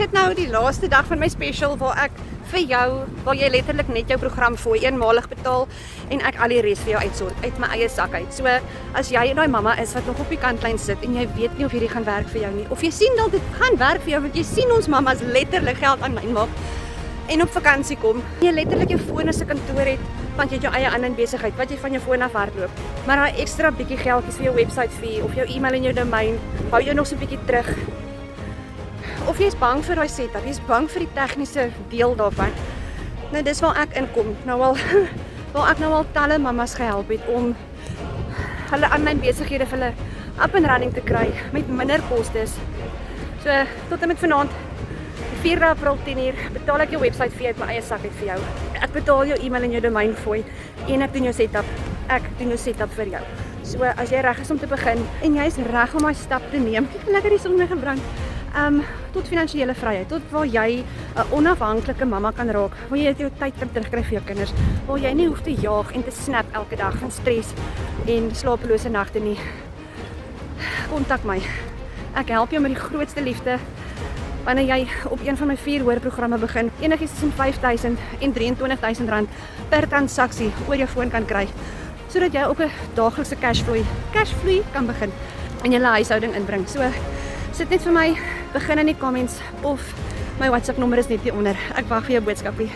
Dit nou die laaste dag van my special waar ek vir jou, waar jy letterlik net jou program fooi eenmalig betaal en ek al die res vir jou uitsort uit my eie sak uit. So as jy daai mamma is wat nog op die kantlyn sit en jy weet nie of hierdie gaan werk vir jou nie, of jy sien dat dit gaan werk vir jou want jy sien ons mammas letterlik geld aanlyn maak en op vakansie kom. Jy letterlik jou foon as 'n kantoor het want jy het jou eie ander besigheid wat jy van jou foon af hardloop. Maar daai ekstra bietjie geldjies vir jou website fee of jou e-mail en jou domein hou jou nog so 'n bietjie terug. Of jy is bang vir daai setup, jy is bang vir die tegniese deel daarvan. Nou dis waar ek inkom. Waar ek nou al talle mammas gehelp het om hulle aanlyn besighede vir hulle up and running te kry met minder kostes. So tot en met vanaand, 4 April 10:00, betaal ek jou website fee uit my eie sak uit vir jou. Ek betaal jou e-mail en jou domein fooi en ek doen jou setup. Ek doen jou setup vir jou. So as jy reg is om te begin en jy is reg om daai stap te neem, ek het lekker die son gebrand. Tot finansiële vryheid, tot waar jy 'n onafhanklike mamma kan raak, waar jy jou tyd kan terugkry vir jou kinders, waar jy nie hoef te jaag en te snap elke dag van stres en slapelose nagte nie. Kontak my. Ek help jou met die grootste liefde wanneer jy op een van my 4 hoorprogramme begin. Enigiets tussen R5.000 en R23.000 per transaksie oor jou foon kan kry, sodat jy ook 'n daaglikse cashflow kan begin en jou huishouding inbring. So sit net vir my, begin in die comments of my WhatsApp nommer is net hier onder. Ek wag vir jou boodskapie.